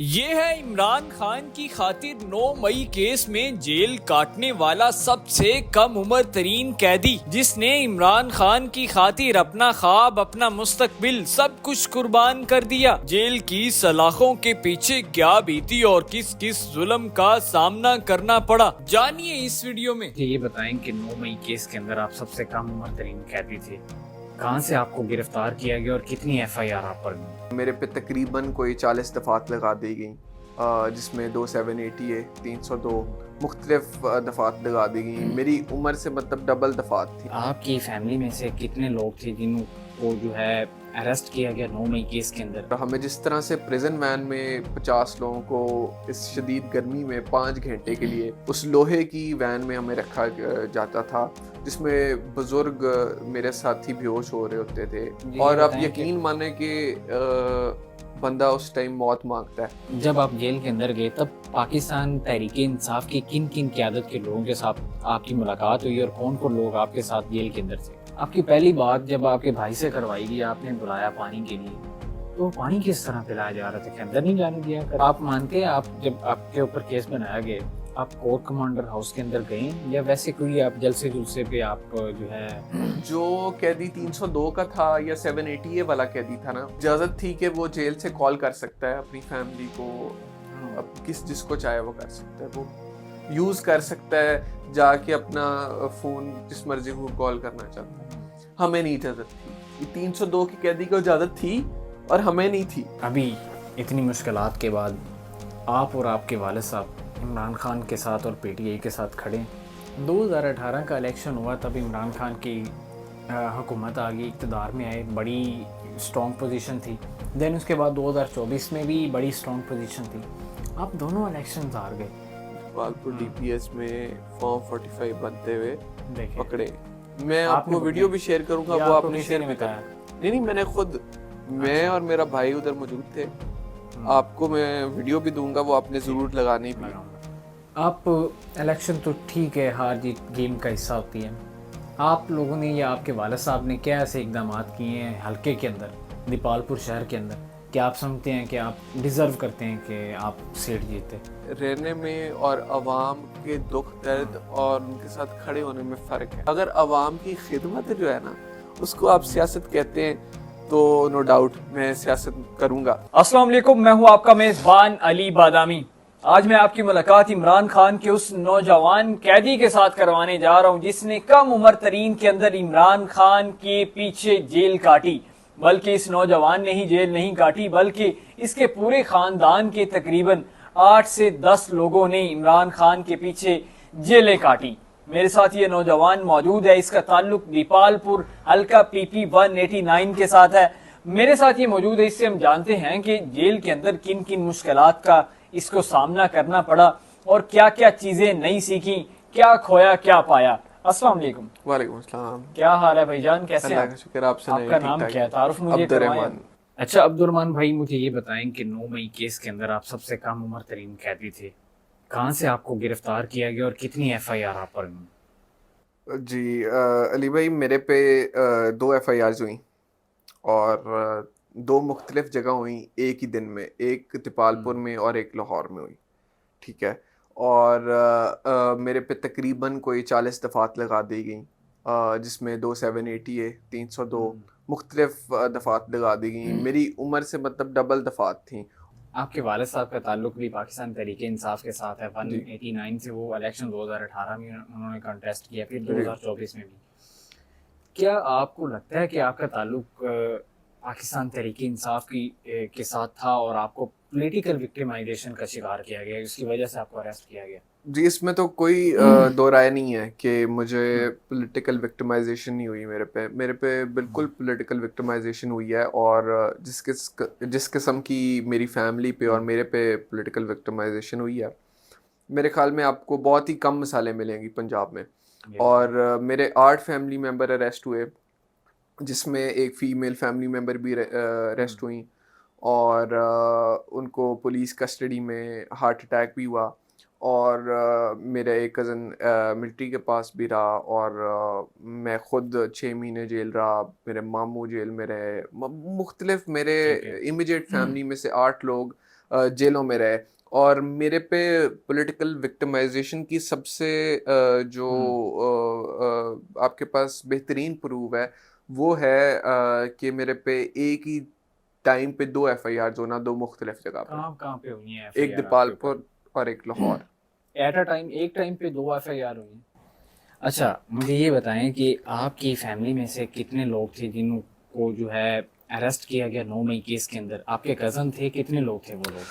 ये है इमरान खान की खातिर 9 मई केस में जेल काटने वाला सबसे कम उम्र तरीन कैदी, जिसने इमरान खान की खातिर अपना ख्वाब, अपना मुस्तकबिल सब कुछ कुर्बान कर दिया। जेल की सलाखों के पीछे क्या बीती और किस किस जुल्म का सामना करना पड़ा, जानिए इस वीडियो में। ये बताएं कि 9 मई केस के अंदर आप सबसे कम उम्र तरीन कैदी थे, कहां से आपको गिरफ्तार किया गया और कितनी FIR आप पर गई? मेरे पे तकरीबन कोई 40 दफ़ात लगा दी गई, जिसमें 2 780 है, 302 मुख्तलिफ दफ़ात लगा दी गई। मेरी उम्र से मतलब डबल दफ़ात थी। आपकी फैमिली में से कितने लोग थे जिनको जो है अरेस्ट किया गया 9 मई केस के अंदर? हमें जिस तरह से प्रिजन वैन में 50 लोगों को इस शदीद गर्मी में 5 घंटे के लिए उस लोहे की वैन में हमें रखा जाता था, जिसमें बुजुर्ग मेरे साथी बेहोश हो रहे होते थे। और अब यकीन माने कि बंदा उस टाइम मौत मांगता है। जब आप जेल के अंदर गए तब पाकिस्तान तहरीके इंसाफ के किन किन क़यादत के लोगों के साथ आपकी मुलाकात हुई और कौन कौन लोग आपके साथ जेल के अंदर थे? आपकी पहली बात जब आपके भाई से करवाई गई, आपने बुलाया पानी के लिए, तो पानी किस तरह पिलाया जा रहा था कि अंदर नहीं जाने दिया? आप मानते हैं आप जब आपके ऊपर केस बनाया गया आप कोर्ट कमांडर हाउस के अंदर गए या वैसे कोई आप जलसे जुलसे पे आप जो है? जो कैदी 302 का था या 780 वाला कैदी था ना, इजाजत थी कि वो जेल से कॉल कर सकता है अपनी फैमिली को, अब जिसको चाहे वो कर सकता है, वो यूज कर सकता है जाके अपना फोन जिस मर्जी को कॉल करना चाहता है। हमें नहीं इजाजत थी। 302 की कैदी को इजाजत थी और हमें नहीं थी। अभी इतनी मुश्किलात के बाद आप और आपके वालिद साहब इमरान खान के साथ और PTI के साथ खड़े। 2018 का इलेक्शन हुआ, तब इमरान खान की हुकूमत आ गई, इक़्तिदार में आए, बड़ी स्ट्रॉन्ग पोजीशन थी। देन उसके बाद 2024 में भी बड़ी स्ट्रॉन्ग पोजीशन थी। आप दोनों इलेक्शन हार गए। पालपुर DPS में फॉर्म 45 बनते हुए देखें, पकड़े। मैं आपको वीडियो भी शेयर करूंगा, वो आपने शेयर में बताया? नहीं, मैंने खुद, मैं और मेरा भाई उधर मौजूद थे। आपको मैं वीडियो भी दूंगा, वो आपने जरूर लगानी भी। आप इलेक्शन तो ठीक है, हार जीत गेम का हिस्सा होती है। आप लोगों ने या आपके वालिद साहब ने क्या ऐसे इकदाम किए हैं हल्के के अंदर, दीपालपुर शहर के अंदर, कि आप समझते हैं कि आप डिज़र्व करते हैं कि आप सीट जीते? रहने में और अवाम के दुख दर्द और उनके साथ खड़े होने में फ़र्क है। अगर अवाम की खिदमत जो है ना, उसको आप सियासत कहते हैं तो नो डाउट मैं सियासत करूंगा। अस्सलाम वालेकुम, मैं हूं आपका मेजबान अली बादामी। आज मैं आपकी मुलाकात इमरान खान के उस नौजवान कैदी के साथ करवाने जा रहा हूं जिसने कम उम्र तरीन के अंदर इमरान खान के पीछे जेल काटी। बल्कि इस नौजवान ने ही जेल नहीं काटी, बल्कि इसके पूरे खानदान के तकरीबन 8 से 10 लोगों ने इमरान खान के पीछे जेलें काटी। मेरे साथ ये नौजवान मौजूद है, इसका ताल्लुक दीपालपुर हल्का PP 189 के साथ है। मेरे साथ ये मौजूद है, इससे हम जानते हैं कि जेल के अंदर किन किन मुश्किलात का इसको सामना करना पड़ा और क्या क्या चीजें नहीं सीखी, क्या खोया क्या पाया। अस्सलाम वालेकुम। वालेकुम अस्सलाम। क्या हाल है भाईजान, कैसे हैं? शुक्र, आप सुनाइए? आपका नाम क्या है, तारुफ मुझे करवाएं। अच्छा अब्दुर्रहमान भाई, मुझे ये बताएं कि 9 मई केस के अंदर आप सबसे कम उम्र तरीन कैदी थे, कहां से आपको गिरफ्तार किया गया और कितनी FIR आप पर गई? जी अली भाई, मेरे पे 2 FIRs हुई और 2 मुख्तलिफ जगह हुई एक ही दिन में, एक तिपालपुर में और एक लाहौर में हुई, ठीक है। और मेरे पे तकरीबन कोई 40 दफ़ात लगा दी गई, जिसमें 2 780 है, 302 मुख्तलिफ दफ़ात लगा दी गई। मेरी उम्र से मतलब डबल दफ़ात थी। आपके वालिद साहब का ताल्लुक भी पाकिस्तान तहरीके इंसाफ के साथ है। 189 से वो इलेक्शन 2018 में उन्होंने कंटेस्ट किया, फिर 2024 में भी। क्या आपको लगता है कि आपका ताल्लुक पाकिस्तान तहरीके इंसाफ के साथ था और आपको पॉलिटिकल विक्टिमाइजेशन का शिकार किया गया, इसकी वजह से आपको अरेस्ट किया गया? जी, इसमें तो कोई दो राय नहीं है कि मुझे पॉलिटिकल विक्टिमाइजेशन नहीं हुई। मेरे पे बिल्कुल पॉलिटिकल विक्टिमाइजेशन हुई है। और जिस किस्म की मेरी फैमिली पे और मेरे पे पॉलिटिकल विक्टिमाइजेशन हुई है, मेरे ख्याल में आपको बहुत ही कम मिसालें मिलेंगी पंजाब में। और मेरे 8 फैमिली मेम्बर अरेस्ट हुए, जिसमें एक फ़ीमेल फैमिली मेम्बर भी अरेस्ट हुई और उनको पुलिस कस्टडी में हार्ट अटैक भी हुआ। और मेरा एक कज़न मिलिट्री के पास भी रहा और मैं ख़ुद 6 महीने जेल रहा। मेरे मामू जेल में रहे। मुख्तलिफ मेरे इमीडिएट फैमिली में से 8 लोग जेलों में रहे। और मेरे पे पॉलिटिकल विक्टिमाइजेशन की सबसे जो आपके पास बेहतरीन प्रूव है वो है कि मेरे पे एक ही टाइम पे 2 FIR होना 2 मुख्तलिफ जगह पे, कहाँ कहाँ पे हुई है एक एफआईआर आपके ऊपर? दीपालपुर और एक लाहौर। एट अ टाइम एक टाइम पे 2 एफआईआर हुई हैं? अच्छा, मुझे ये बताएं कि आपकी फैमिली में से कितने लोग थे जिनको जो है अरेस्ट किया गया 9 मई केस के अंदर? आपके कज़न थे, कितने लोग थे वो लोग?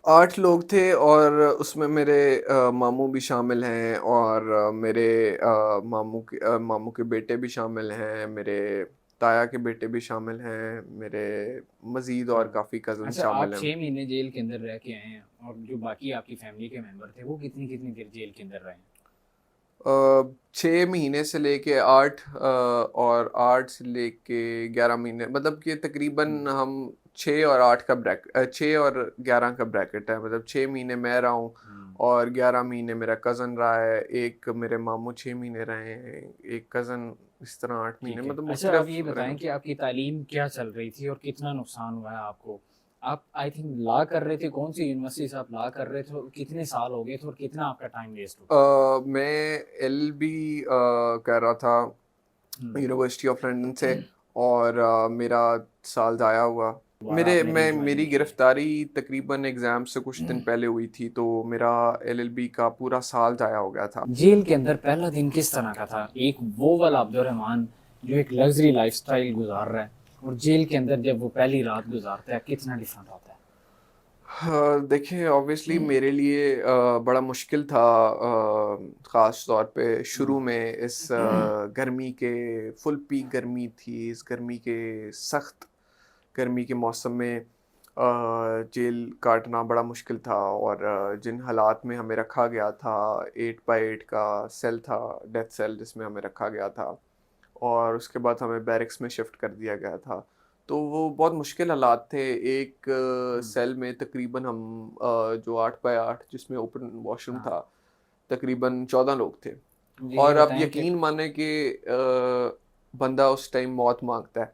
8 लोग थे और उसमें मेरे मामू भी शामिल हैं और मेरे मामू के बेटे भी शामिल हैं, मेरे ताया के बेटे भी शामिल हैं, मेरे मज़ीद और काफ़ी कज़न अच्छा, आप शामिल हैं। 6 महीने जेल के अंदर रह के आए हैं, और जो बाकी आपकी फैमिली के मेंबर थे वो कितनी कितनी देर जेल के अंदर रहे हैं? 6 महीने से लेके 8 और 8 से लेके 11 महीने, मतलब कि तकरीबन हम 6 और 8 का 6 और 11 का ब्रैकेट है। मतलब 6 महीने मैं रहा हूँ और 11 महीने मेरा कज़न रहा है, एक मेरे मामू 6 महीने रहे हैं, एक कज़न, इस तरह 8 महीने, ठीक है। मतलब अच्छा, अब मुख्तलिफ ये बताएं रहे। कि आपकी तालीम क्या चल रही थी और कितना नुकसान हुआ है आपको? आप आई थिंक ला कर रहे थे, कौन सी यूनिवर्सिटी से आप ला कर रहे थे, और कितने साल हो गए थे और कितना आपका टाइम वेस्ट हुआ? मैं LLB कर रहा था यूनिवर्सिटी ऑफ लंदन से और मेरा साल ज़ाया हुआ। दोबारा आपने मेरी रीज्वाइनिंग की? गिरफ्तारी तकरीबन एग्ज़ाम से कुछ दिन पहले हुई थी, तो मेरा LLB का पूरा साल ज़ाया हो गया था। जेल के अंदर पहला दिन किस तरह का था? एक वो वाला अब्दुर्रहमान जो एक लग्जरी लाइफस्टाइल गुजार रहा है, और जेल के अंदर जब वो पहली रात गुजारता है, कितना डिफरेंट होता है? हाँ, देखिए ऑब्वियसली मेरे लिए बड़ा मुश्किल था, ख़ास तौर पे शुरू में इस गर्मी के, फुल पीक गर्मी थी, इस गर्मी के सख्त गर्मी के मौसम में जेल काटना बड़ा मुश्किल था। और जिन हालात में हमें रखा गया था, 8 बाई 8 का सेल था, डेथ सेल जिसमें हमें रखा गया था, और उसके बाद हमें बैरिक्स में शिफ्ट कर दिया गया था। तो वो बहुत मुश्किल हालात थे। एक सेल में तकरीबन हम जो 8 बाई 8 जिसमें ओपन वॉशरूम हाँ, था, तकरीबन 14 लोग थे। मुझे ये और अब बताएं कि यकीन माने कि बंदा उस टाइम मौत मांगता है,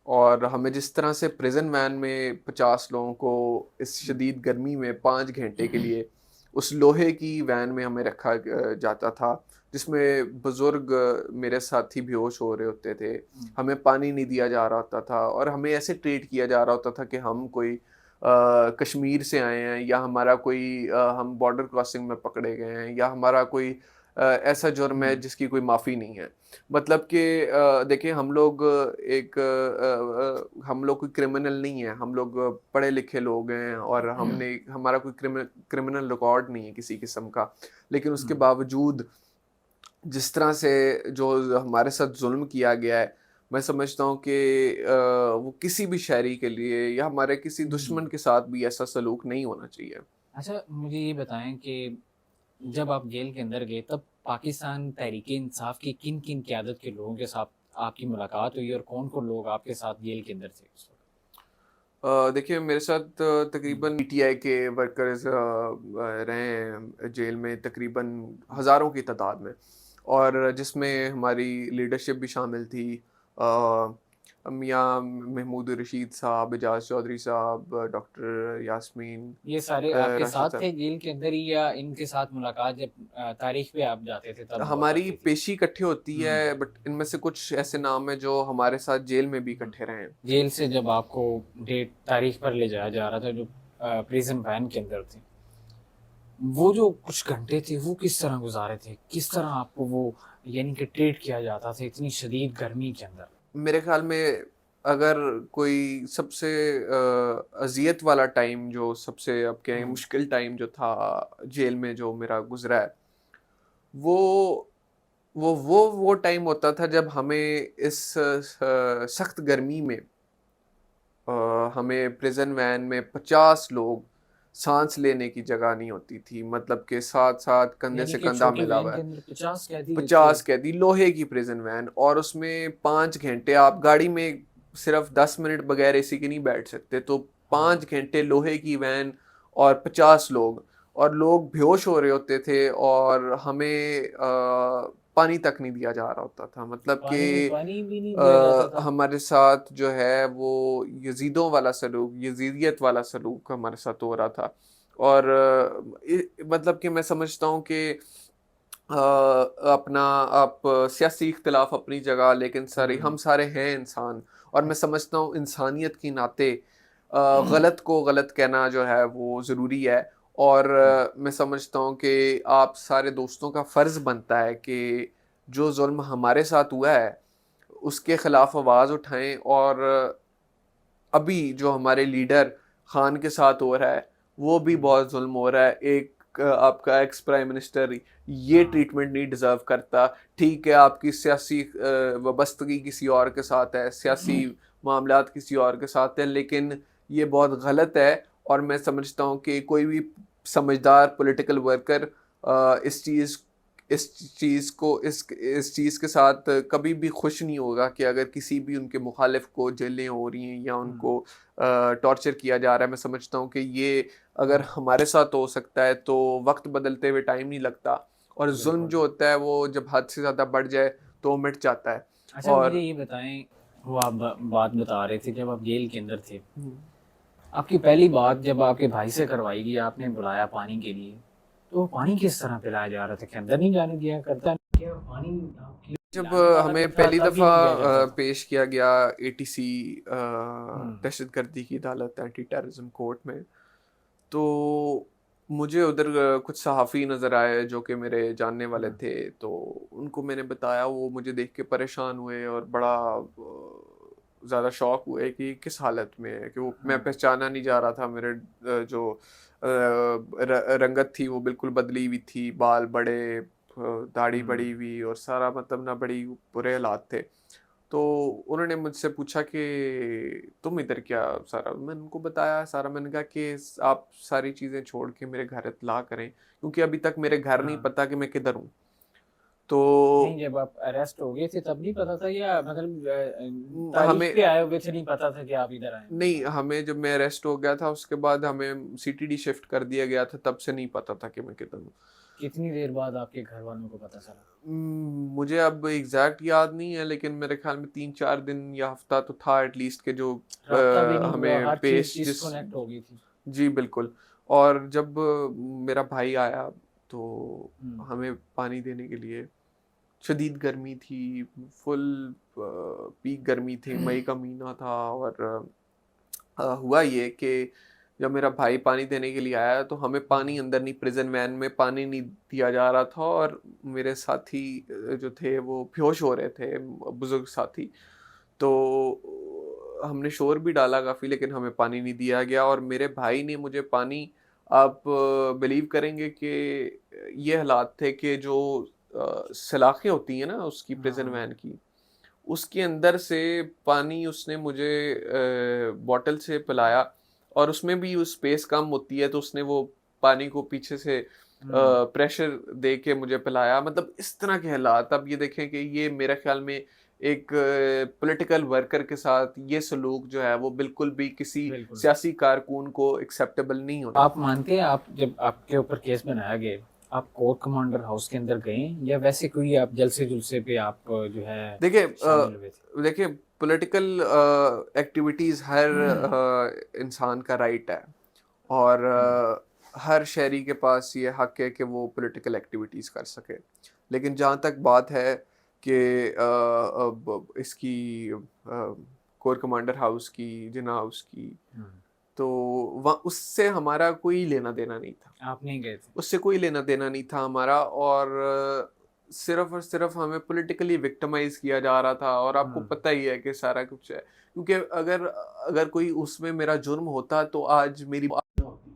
और हमें जिस तरह से प्रिजन वैन में 50 लोगों को इस शदीद गर्मी में 5 घंटे के लिए उस लोहे की वैन में हमें रखा जाता था, जिसमें बुजुर्ग मेरे साथी बेहोश हो रहे होते थे, हमें पानी नहीं दिया जा रहा होता था, और हमें ऐसे ट्रीट किया जा रहा होता था कि हम कोई कश्मीर से आए हैं, या हमारा कोई हम बॉर्डर क्रॉसिंग में पकड़े गए हैं, या हमारा कोई ऐसा जुर्म है जिसकी कोई माफ़ी नहीं है। मतलब कि देखिए हम लोग हम लोग कोई क्रिमिनल नहीं है, हम लोग पढ़े लिखे लोग हैं, और हमने हमारा कोई क्रिमिनल रिकॉर्ड नहीं है किसी किस्म का। लेकिन उसके बावजूद जिस तरह से जो हमारे साथ जुल्म किया गया है, मैं समझता हूँ कि वो किसी भी शहरी के लिए या हमारे किसी दुश्मन के साथ भी ऐसा सलूक नहीं होना चाहिए। अच्छा, मुझे ये बताएं कि जब आप जेल के अंदर गए, तब पाकिस्तान तहरीक इंसाफ की किन किन क़यादत के लोगों के साथ आपकी मुलाकात हुई, और कौन कौन लोग आपके साथ जेल के अंदर थे उस वक्त? देखिए मेरे साथ तकरीबन PTI के वर्कर्स रहे हैं जेल में, तकरीबन हज़ारों की तादाद में, और जिसमें हमारी लीडरशिप भी शामिल थी। मियाँ महमूद रशीद साहब, एजाज चौधरी साहब, डॉक्टर यास्मीन, ये सारे आपके राशिद साथ साहब। थे जेल के अंदर ही, या इनके साथ मुलाकात जब तारीख पे आप जाते थे तब हुआ हमारी करती थी? पेशी इकट्ठी होती है, बट इनमें से कुछ ऐसे नाम हैं जो हमारे साथ जेल में भी इकट्ठे रहे हैं। जेल से जब आपको डेट तारीख पर ले जाया जा रहा था, जो प्रिजन वैन के अंदर थे, वो जो कुछ घंटे थे वो किस तरह गुजारे थे? किस तरह आपको वो, यानी कि ट्रीट किया जाता था इतनी शदीद गर्मी के अंदर? मेरे ख्याल में अगर कोई सबसे अज़ियत वाला टाइम, जो सबसे अब कहें मुश्किल टाइम जो था जेल में जो मेरा गुजरा है, वो वो टाइम होता था जब हमें इस सख्त गर्मी में हमें प्रिजन वैन में 50 लोग सांस लेने की जगह नहीं होती थी। मतलब के साथ साथ कंधे यानी से कि कंधा छोटी मिला वैन हुआ के है, अंदर 50 कैदी थे? 50 कैदी, लोहे की प्रिजन वैन, और उसमें 5 घंटे आप गाड़ी में सिर्फ 10 मिनट बगैर AC के नहीं बैठ सकते, तो हाँ। 5 घंटे लोहे की वैन और 50 लोग, और लोग बेहोश हो रहे होते थे, और हमें पानी तक नहीं दिया जा रहा होता था, मतलब कि पानी भी नहीं दिया जाता था। हमारे साथ जो है वो यजीदों वाला सलूक, यजीदियत वाला सलूक हमारे साथ हो रहा था। और मतलब कि मैं समझता हूँ कि अपना आप सियासी इख्तिलाफ अपनी जगह, लेकिन सारे हम सारे हैं इंसान, और मैं समझता हूँ इंसानियत की नाते गलत को गलत कहना जो है वो ज़रूरी है। और मैं समझता हूँ कि आप सारे दोस्तों का फ़र्ज़ बनता है कि जो जुल्म हमारे साथ हुआ है उसके ख़िलाफ़ आवाज़ उठाएं। और अभी जो हमारे लीडर खान के साथ हो रहा है वो भी बहुत जुल्म हो रहा है। एक आपका एक्स प्राइम मिनिस्टर ये ट्रीटमेंट नहीं डिज़र्व करता। ठीक है, आपकी सियासी वाबस्तगी किसी और के साथ है, सियासी मामलात किसी और के साथ है, लेकिन ये बहुत गलत है। और मैं समझता हूँ कि कोई भी समझदार पॉलिटिकल वर्कर इस चीज़ के साथ कभी भी खुश नहीं होगा कि अगर किसी भी उनके मुखालिफ को जेलें हो रही हैं या उनको टॉर्चर किया जा रहा है। मैं समझता हूँ कि ये अगर हमारे साथ हो सकता है तो वक्त बदलते हुए टाइम नहीं लगता, और जुल्म जो होता है वो जब हद से ज़्यादा बढ़ जाए तो वो मिट जाता है। अच्छा मुझे और ये बताएं, वो आप बात बता रहे थे जब आप जेल के अंदर थे, आपकी पहली बात जब आपके भाई से करवाई गई, आपने बुलाया पानी के लिए, तो पानी किस तरह पिलाया जा रहा था कि अंदर नहीं जाने दिया करता क्या पानी आपके जब पिलाने वाला हमें तो था पहली तब भी दफ़ा नहीं दिया जाता था। पेश किया गया एटीसी हम्म, दहशतगर्दी की अदालत एंटी टेररिज्म कोर्ट में, तो मुझे उधर कुछ सहाफ़ी नज़र आए जो कि मेरे जानने वाले हम्म, थे। तो उनको मैंने बताया, वो मुझे देख के परेशान हुए और बड़ा ज़्यादा शौक हुए कि किस हालत में है, कि वो मैं हाँ, पहचाना नहीं जा रहा था। मेरे जो रंगत थी वो बिल्कुल बदली हुई थी, बाल बड़े, दाढ़ी हम्म, बड़ी हुई, और सारा मतलब ना बड़ी बुरे हालात थे। तो उन्होंने मुझसे पूछा कि तुम इधर क्या सारा, मैंने उनको बताया सारा। मैंने कहा कि आप सारी चीज़ें छोड़ के मेरे घर इत्तला करें, क्योंकि अभी तक मेरे घर नहीं हाँ। पता कि मैं किधर हूँ। तो नहीं जब आप अरेस्ट हो गए थे तब नहीं पता था, या मतलब तारीख हमें पे आए हुए थे नहीं पता था कि आप इधर आए हुए नहीं, हमें जब मैं अरेस्ट हो गया था उसके बाद हमें सीटीडी शिफ्ट कर दिया गया था, तब से नहीं पता था कि मैं किधर हूँ। कितनी देर बाद आपके घर वालों को पता चला? मुझे अब एग्जैक्ट याद नहीं है, लेकिन मेरे ख्याल में 3-4 दिन या हफ्ता तो था एटलीस्ट के जो राब्ता भी नहीं हुआ, हमें हर चीज पेश जिस। डिस्कनेक्ट हो गई थी। जी बिल्कुल। और जब मेरा भाई आया तो हम्म, हमें पानी देने के लिए, शदीद गर्मी थी, फुल पीक गर्मी थी, मई का महीना था। और हुआ ये कि जब मेरा भाई पानी देने के लिए आया तो हमें पानी अंदर नहीं, प्रिजन वैन में पानी नहीं दिया जा रहा था, और मेरे साथी जो थे वो बेहोश हो रहे थे, बुजुर्ग साथी। तो हमने शोर भी डाला काफ़ी, लेकिन हमें पानी नहीं दिया गया। और मेरे भाई ने मुझे पानी, आप बिलीव करेंगे कि ये हालात थे कि जो सलाखें होती हैं ना उसकी, प्रिजन हाँ, वैन की, उसके अंदर से पानी उसने मुझे बॉटल से पिलाया। और उसमें भी वो स्पेस कम होती है, तो उसने वो पानी को पीछे से हम्म, प्रेशर दे के मुझे पिलाया। मतलब इस तरह के हालात, अब ये देखें कि ये मेरे ख्याल में एक पॉलिटिकल वर्कर के साथ ये सलूक जो है वो बिल्कुल भी किसी बिल्कुल। सियासी कारकुन को एक्सेप्टेबल नहीं होना। आप मानते हैं, आप जब आपके ऊपर केस बनाया गया, आप कोर्ट कमांडर हाउस के अंदर गए या वैसे कोई आप जलसे जुलसे पे आप जो है देखिए शामिल हुए थे? देखिए, पॉलिटिकल एक्टिविटीज़ हर इंसान का राइट है, और हम्म, हर शहरी के पास ये हक है कि वो पॉलिटिकल एक्टिविटीज़ कर सके। लेकिन जहाँ तक बात है कि अब इसकी कोर कमांडर हाउस की, जिना हाउस की, हम्म, तो वहाँ उससे हमारा कोई लेना देना नहीं था। आप नहीं गए थे? उससे कोई लेना देना नहीं था हमारा। और सिर्फ और सिर्फ हमें पॉलिटिकली विक्टिमाइज किया जा रहा था। और आपको हम्म, पता ही है कि सारा कुछ है, क्योंकि अगर अगर कोई उसमें मेरा जुर्म होता तो आज मेरी बात ना होती।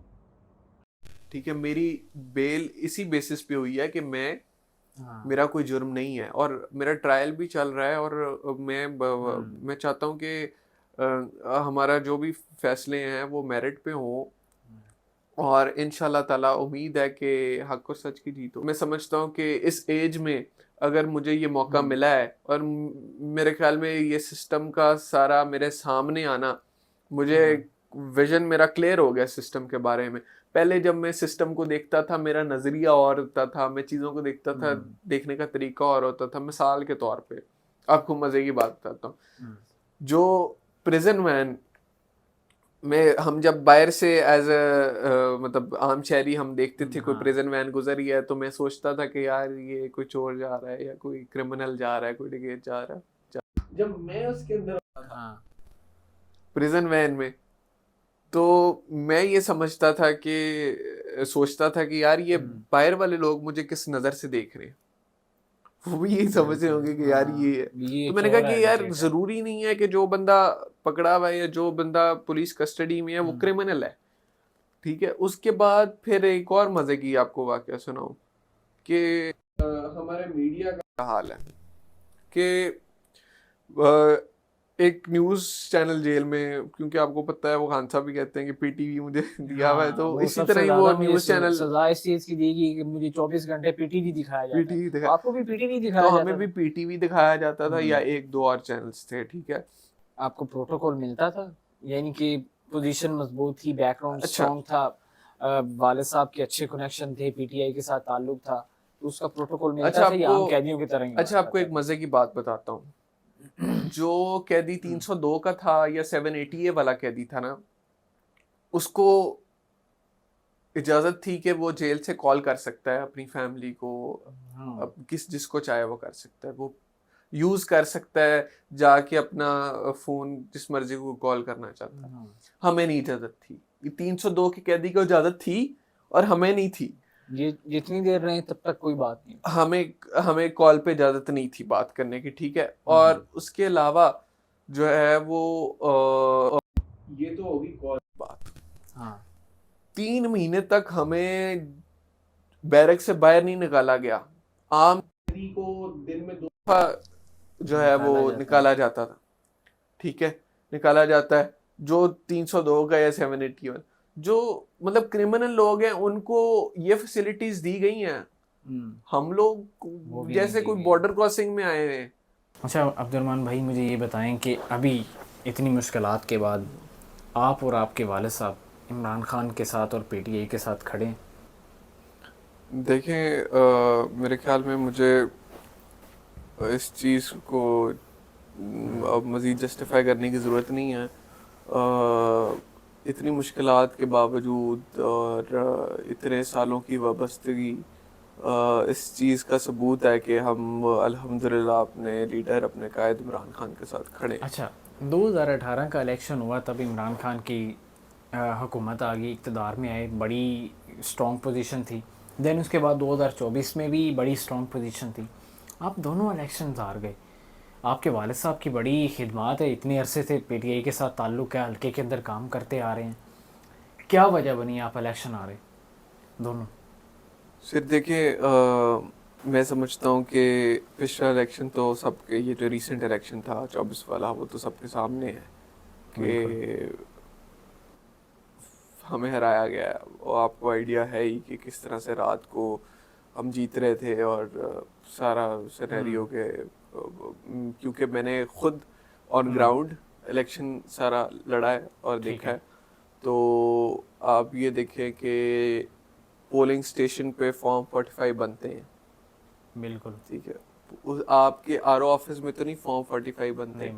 ठीक है, मेरी बेल इसी बेसिस पे हुई है कि हाँ, मेरा कोई जुर्म नहीं है, और मेरा ट्रायल भी चल रहा है। और हम्म, मैं चाहता हूँ कि हमारा जो भी फैसले हैं वो मेरिट पे हों, और इंशाल्लाह ताला उम्मीद है कि हक और सच की जीत हो। मैं समझता हूँ कि इस एज में अगर मुझे ये मौका हम्म, मिला है, और मेरे ख्याल में ये सिस्टम का सारा मेरे सामने आना मुझे हाँ, विजन मेरा क्लियर हो गया सिस्टम के बारे में। पहले जब मैं सिस्टम को देखता था मेरा नजरिया और होता था, मैं चीज़ों को देखता था, देखने का तरीका और होता था। मिसाल के तौर पे आपको मजे की बात बताता हूँ, जो प्रिजन वैन में हम जब बाहर से एज अ मतलब आम शहरी हम देखते थे कोई प्रिजन वैन गुजरी है तो मैं सोचता था कि यार ये कोई चोर जा रहा है या कोई क्रिमिनल जा रहा है, कोई डिगेट जा रहा है। जब मैं उसके अंदर प्रिजन वैन में, तो मैं ये समझता था कि सोचता था कि यार ये बाहर वाले लोग मुझे किस नज़र से देख रहे हैं, वो भी यही समझ रहे होंगे कि यार ये है। तो मैंने कहा कि यार जरूरी नहीं है कि जो बंदा पकड़ा हुआ है या जो बंदा पुलिस कस्टडी में है वो क्रिमिनल है, ठीक है। उसके बाद फिर एक और मजे की आपको वाकया सुनाऊं कि हमारे मीडिया का हाल है कि एक न्यूज चैनल जेल में, क्योंकि आपको पता है वो खान साहब भी कहते हैं कि पीटीवी मुझे दिया हुआ है, तो इसी तरह ही वो न्यूज चैनल सजा इस चीज की देगी कि मुझे 24 घंटे पीटीवी दिखाया जाता है। पीटीवी आपको भी पीटीवी दिखाया तो जाता हमें था? भी पीटीवी दिखाया जाता था या एक दो और चैनल्स थे, ठीक है। आपको प्रोटोकॉल मिलता था, यानी कि पोजीशन मजबूत थी, बैकग्राउंड स्ट्रांग था, वालिद साहब के अच्छे कनेक्शन थे, पीटीआई के साथ ताल्लुक था, तो उसका प्रोटोकॉल मिलता था या आम कैदियों की तरह? अच्छा, आपको एक मजे की बात बताता हूँ। जो कैदी 302 का था या 780A वाला कैदी था ना, उसको इजाजत थी कि वो जेल से कॉल कर सकता है अपनी फैमिली को, अब जिसको चाहे वो कर सकता है, वो यूज कर सकता है जाके अपना फोन जिस मर्जी को कॉल करना चाहता है। हमें नहीं इजाजत थी, ये 302 के कैदी को इजाजत थी और हमें नहीं थी। ये जितनी देर रहे तब तक कोई बात नहीं, हमें कॉल पे इजाजत नहीं थी बात करने की, ठीक है। और उसके अलावा जो है वो ये तो होगी कॉल बात। 3 महीने तक हमें बैरक से बाहर नहीं निकाला गया। आम कैदी को दिन में 2 दफा जो है वो निकाला जाता था, ठीक है, निकाला जाता है। जो 302 का या 781 जो मतलब क्रिमिनल लोग हैं उनको ये फैसिलिटीज दी गई हैं, हम लोग जैसे कोई बॉर्डर क्रॉसिंग में आए हैं। अच्छा अब्दुर्रहमान भाई, मुझे ये बताएं कि अभी इतनी मुश्किलात के बाद आप और आपके वालिद साहब इमरान खान के साथ और पीटीआई के साथ खड़े हैं। देखें, मेरे ख्याल में मुझे इस चीज़ को अब मज़ीद जस्टिफाई करने की ज़रूरत नहीं है। इतनी मुश्किलात के बावजूद और इतने सालों की वाबस्तगी इस चीज़ का सबूत है कि हम अल्हम्दुलिल्लाह अपने लीडर, अपने कायद इमरान खान के साथ खड़े। अच्छा, 2018 का इलेक्शन हुआ, तब इमरान खान की हुकूमत आ गई, इक़्तिदार में आए, बड़ी स्ट्रॉन्ग पोजीशन थी। देन उसके बाद 2024 में भी बड़ी स्ट्रॉन्ग पोजीशन थी। आप दोनों इलेक्शन हार गए। आपके वालिद साहब की बड़ी खिदमत है, इतने अरसे से पीटीआई के साथ ताल्लुक़ है, हल्के के अंदर काम करते आ रहे हैं, क्या वजह बनी आप इलेक्शन हारे दोनों? सिर्फ देखिए, मैं समझता हूँ कि पिछला इलेक्शन तो सबके, ये जो रीसेंट इलेक्शन था 24 वाला, वो तो सबके सामने है कि हमें हराया गया। और आपको आइडिया है ही कि किस तरह से रात को हम जीत रहे थे और सारा सिनेरियो के, क्योंकि मैंने खुद ऑन ग्राउंड इलेक्शन सारा लड़ा है और देखा है। तो आप ये देखें कि पोलिंग स्टेशन पे फॉर्म 45 बनते हैं, बिल्कुल ठीक है। आपके आरओ ऑफिस में तो नहीं फॉर्म 45 बनते।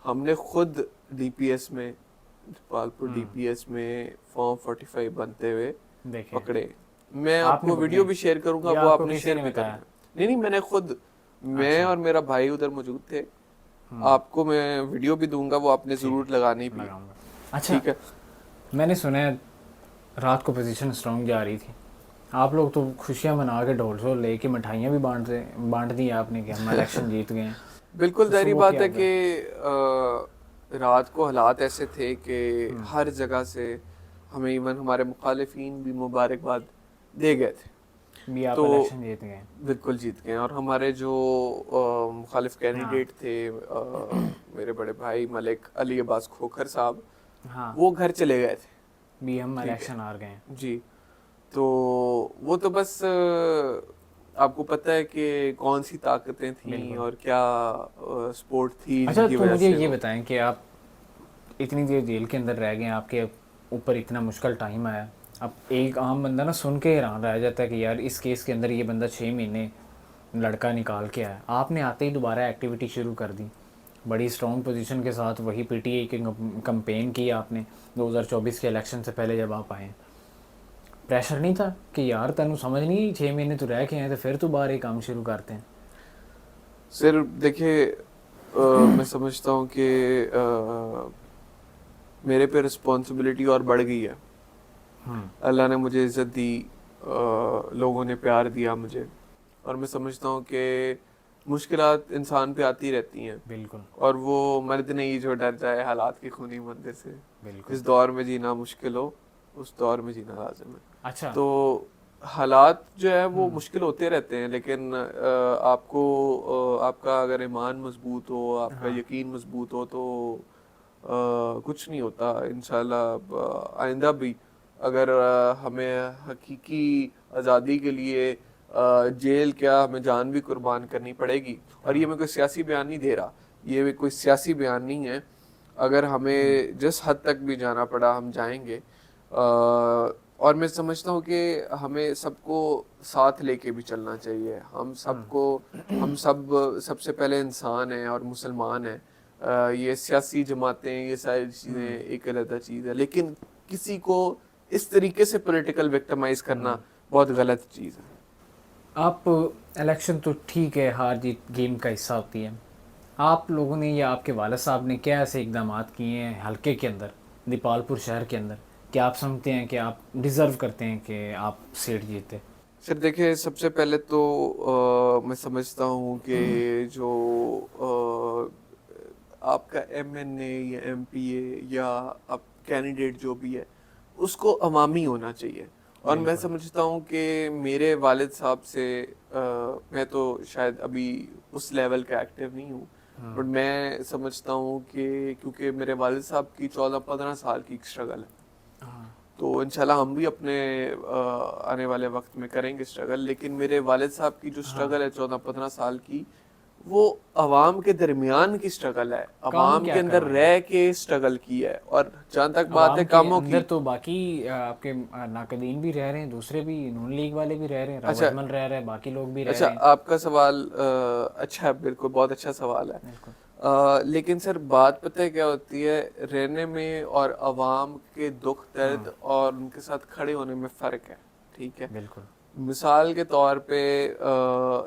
हमने खुद डीपीएस में, जपालपुर डीपीएस में फॉर्म 45 बनते हुए पकड़े। मैं आपको वीडियो भी शेयर करूंगा, वो आपने शेयर भी करना। नहीं, मैंने खुद, मैं और मेरा भाई उधर मौजूद थे। आपको मैं वीडियो भी दूंगा, वो आपने जरूर लगानी भी। अच्छा, ठीक है। मैंने सुना है रात को पोजीशन स्ट्रॉन्ग जा रही थी, आप लोग तो खुशियां मना के ढोल शोल लेके मिठाइयाँ भी बांट दी आपने कि हम इलेक्शन जीत गए हैं। बिल्कुल जाहिर बात है कि रात को हालात ऐसे थे कि हर जगह से हमें, इवन हमारे मुखालिफिन भी मुबारकबाद दे गए थे भी आप तो इलेक्शन जीत गए। बिल्कुल जीत गए। और हमारे जो मुखालिफ कैंडिडेट थे, मेरे बड़े भाई मलिक अली अब्बास खोखर साहब, वो घर चले गए थे भी हम इलेक्शन हार गए जी। तो वो तो बस आपको पता है कि कौन सी ताकतें थी और क्या स्पोर्ट थी। अच्छा, तो मुझे ये बताएं कि आप इतनी देर जेल के अंदर रह गए, आपके ऊपर इतना मुश्किल टाइम आया, अब एक आम बंदा ना सुन के हैरान रह जाता है कि यार इस केस के अंदर ये बंदा 6 महीने लड़का निकाल के आया, आपने आते ही दोबारा एक्टिविटी शुरू कर दी, बड़ी स्ट्रॉन्ग पोजीशन के साथ वही पीटीआई की कंपेन की आपने 2024 के इलेक्शन से पहले जब आप आए। प्रेशर नहीं था कि यार तेनू समझ नहीं 6 महीने तो रह के आए तो फिर तो बाहर ही काम शुरू करते हैं? सर देखिए, मैं समझता हूँ कि मेरे पे रिस्पॉन्सिबिलिटी और बढ़ गई है। अल्लाह ने मुझे इज़्ज़त दी, लोगों ने प्यार दिया मुझे, और मैं समझता हूँ कि मुश्किलात इंसान पे आती रहती हैं। बिल्कुल। और वो मर्द नहीं जो डर जाए हालात की खूनी मंदिर से। बिल्कुल। इस दौर में जीना मुश्किल हो, उस दौर में जीना लाजिम है। अच्छा। तो हालात जो है वो मुश्किल होते रहते हैं, लेकिन आपको आपका अगर ईमान मजबूत हो, आपका यकीन मजबूत हो, तो कुछ नहीं होता इंशाल्लाह। आइंदा भी अगर हमें हकीकी आज़ादी के लिए जेल क्या, हमें जान भी कुर्बान करनी पड़ेगी। और ये मैं कोई सियासी बयान नहीं दे रहा, ये कोई सियासी बयान नहीं है। अगर हमें जिस हद तक भी जाना पड़ा हम जाएंगे। और मैं समझता हूँ कि हमें सबको साथ लेके भी चलना चाहिए। हम सब सबसे पहले इंसान हैं और मुसलमान हैं। ये सियासी जमातें, ये सारी चीज़ें एक अलग चीज़ है, लेकिन किसी को इस तरीके से पॉलिटिकल विक्टिमाइज करना बहुत गलत चीज़ है। आप इलेक्शन तो ठीक है, हार जीत गेम का हिस्सा होती है, आप लोगों ने या आपके वालिद साहब ने क्या ऐसे इकदाम किए हैं हल्के के अंदर, दीपालपुर शहर के अंदर, कि आप समझते हैं कि आप डिज़र्व करते हैं कि आप सीट जीते? सर देखिए, सबसे पहले तो मैं समझता हूँ कि जो आपका एमएनए या एमपीए या आप कैंडिडेट जो भी है, उसको अवामी होना चाहिए। और मैं समझता हूँ कि मेरे वालिद साहब से मैं तो शायद अभी उस लेवल का एक्टिव नहीं हूँ, बट मैं समझता हूँ कि क्योंकि मेरे वालिद साहब की 14-15 साल की स्ट्रगल है, तो इंशाल्लाह हम भी अपने आने वाले वक्त में करेंगे स्ट्रगल। लेकिन मेरे वालिद साहब की जो स्ट्रगल है 14-15 साल की, वो अवाम के दरमियान की स्ट्रगल है, अवाम के अंदर रह के स्ट्रगल की है। और जहाँ तक बात है कामों की, तो बाकी आपके नाकदीन भी रह रहे हैं, दूसरे भी नून लीग वाले भी रह रहे हैं, अच्छा, रावतमल रह रहे हैं, बाकी लोग भी रह अच्छा रहे हैं। आपका सवाल अच्छा है, बिल्कुल बहुत अच्छा सवाल है। लेकिन सर बात पता है क्या होती है, रहने में और अवाम के दुख दर्द और उनके साथ खड़े होने में फ़र्क है। ठीक है, बिल्कुल। मिसाल के तौर पे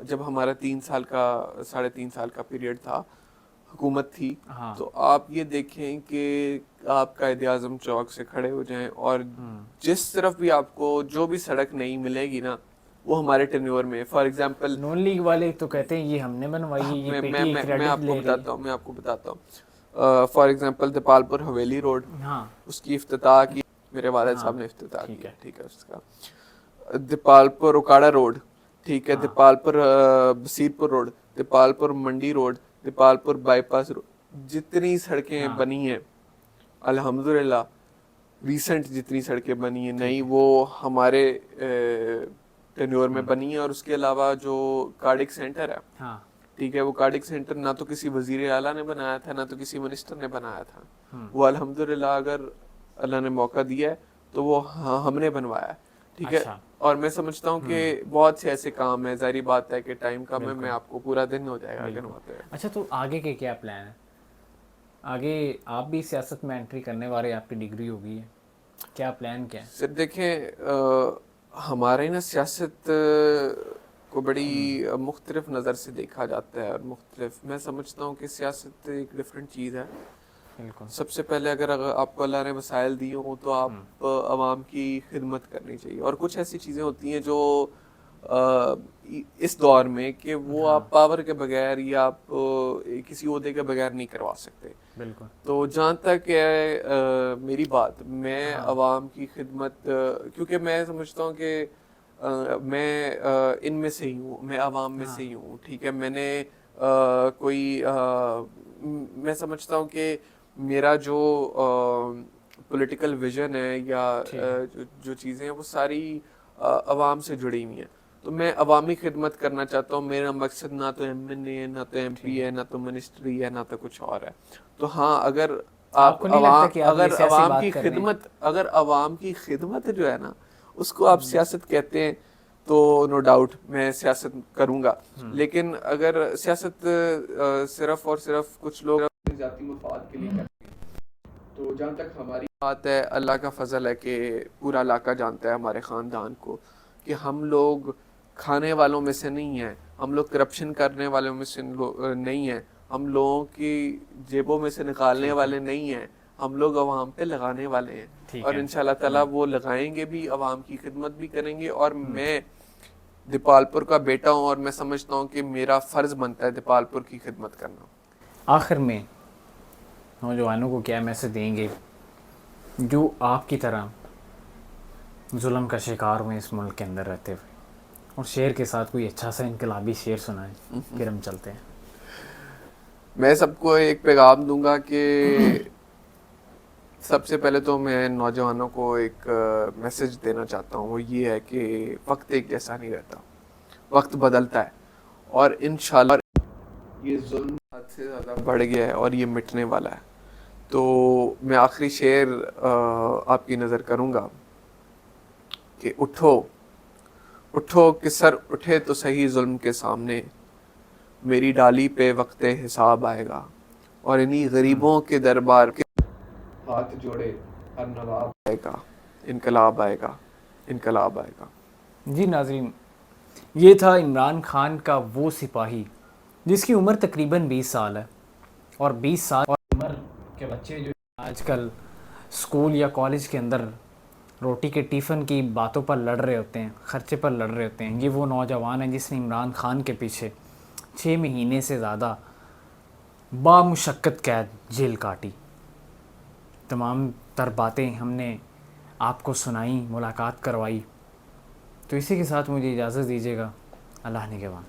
जब हमारा 3.5 साल का पीरियड था, हुकूमत थी, तो आप ये देखें कि आप कायद-ए-आज़म चौक से खड़े हो जाएं और जिस तरफ भी आपको जो भी सड़क नहीं मिलेगी ना, वो हमारे टेन्योर में। फॉर एग्जांपल नॉन लीग वाले तो कहते हैं ये हमने बनवाई है, ये पीटीआई क्रेडिट ले रही है। मैं आपको बताता हूँ। For example Dipalpur Haveli road, उसकी इफ्तिताह की मेरे वालिद साहब ने इफ्तिताह की, ठीक है। उसका दीपालपुर ओकाड़ा रोड, ठीक है, दीपालपुर बसीरपुर रोड, दीपालपुर मंडी रोड, दीपालपुर बाईपास रोड, जितनी सड़कें बनी हैं अल्हम्दुलिल्लाह, रिसेंट जितनी सड़कें बनी हैं नई, वो हमारे टेन्योर में बनी है। और उसके अलावा जो कार्डिक सेंटर है, ठीक है, वो कार्डिक सेंटर ना तो किसी वजीर आला ने बनाया था, ना तो किसी मिनिस्टर ने बनाया था, वो अल्हम्दुलिल्लाह अगर अल्लाह ने मौका दिया है तो वो हमने बनवाया है। ठीक है। और मैं समझता हूँ कि बहुत से ऐसे काम है, जाहिर बात है कि टाइम कम है, मैं आपको पूरा दिन हो जाएगा गिनवाते हैं। अच्छा, तो आगे के क्या प्लान है? आगे आप भी सियासत में एंट्री करने वाले, आपकी डिग्री होगी है, क्या प्लान क्या है? सर देखें, हमारे ना सियासत को बड़ी मुख्तलिफ नज़र से देखा जाता है और मुख्तलिफ, मैं समझता हूँ कि सियासत एक डिफरेंट चीज़ है। सबसे पहले अगर आपको अल्लाह ने वसाइल दिए हो तो आप आवाम की खिदमत करनी चाहिए। और कुछ ऐसी चीज़ें होती हैं जो इस दौर में कि वो आप पावर के बगैर या आप किसी ओहदे के बगैर नहीं करवा सकते। बिल्कुल। तो जहाँ तक है मेरी बात, मैं आवाम की खिदमत, क्योंकि मैं समझता हूँ कि मैं इनमें से ही हूँ, मैं आवाम में से ही हूँ। ठीक है, मैंने मैं समझता हूँ कि मेरा जो पॉलिटिकल विजन है या जो चीज़ें हैं वो सारी आवाम से जुड़ी हुई हैं। तो मैं अवामी खिदमत करना चाहता हूँ। मेरा मकसद ना तो एमएनए है, ना तो एमपी है, ना तो मिनिस्ट्री है, ना तो कुछ और है। तो हाँ, अगर आप आपको नहीं लगता अवाम कि आप ये अगर सियासी अवाम बात की कर रहे हैं? खिदमत अगर अवाम की खिदमत जो है ना उसको आप सियासत कहते हैं तो नो डाउट मैं सियासत करूंगा, लेकिन अगर सियासत सिर्फ और सिर्फ कुछ लोग अपने जाती मफाद के लिए करते हैं, तो जहाँ तक हमारी बात है, अल्लाह का फजल है कि पूरा इलाका जानता है हमारे ख़ानदान को कि हम लोग खाने वालों में से नहीं हैं, हम लोग करप्शन करने वालों में से नहीं हैं, हम लोगों की जेबों में से निकालने वाले नहीं हैं, हम लोग अवाम पे लगाने वाले हैं। ठीक और है। इंशाल्लाह ताला वो लगाएंगे भी, अवाम की खिदमत भी करेंगे। और मैं दीपालपुर का बेटा हूँ और मैं समझता हूँ कि मेरा फ़र्ज़ बनता है दीपालपुर की खिदमत करना। आखिर में नौजवानों को क्या मैसेज देंगे जो आपकी तरह जुल्म का शिकार हुए इस मुल्क के अंदर रहते हुए? और शेर के साथ कोई अच्छा सा इनकलाबी शेर सुनाएं, फिर हम चलते हैं। मैं सबको एक पैगाम दूंगा कि सबसे पहले तो मैं नौजवानों को एक मैसेज देना चाहता हूँ, वो ये है कि वक्त एक जैसा नहीं रहता, वक्त बदलता है और इंशाल्लाह ये जुल्म हद से ज़्यादा बढ़ गया है और ये मिटने वाला है। तो मैं आखिरी शेर आपकी नज़र करूँगा कि उठो उठो कि सर उठे तो सही जुल्म के सामने, मेरी डाली पे वक्त हिसाब आएगा और इन्हीं गरीबों के दरबार के हाथ जोड़े हर नवाब आएगा, इनकलाब आएगा, इनकलाब आएगा। जी नाज़रीन, ये था इमरान खान का वो सिपाही जिसकी उम्र तकरीबन 20 साल है। और 20 साल और उम्र के बच्चे जो आजकल स्कूल या कॉलेज के अंदर रोटी के टिफ़िन की बातों पर लड़ रहे होते हैं, ख़र्चे पर लड़ रहे होते हैं, ये वो नौजवान है जिसने इमरान खान के पीछे 6 महीने से ज़्यादा बामुशक्क़त कैद जेल काटी। तमाम तर बातें हमने आपको सुनाई, मुलाकात करवाई। तो इसी के साथ मुझे इजाज़त दीजिएगा। अल्लाह निगहबान।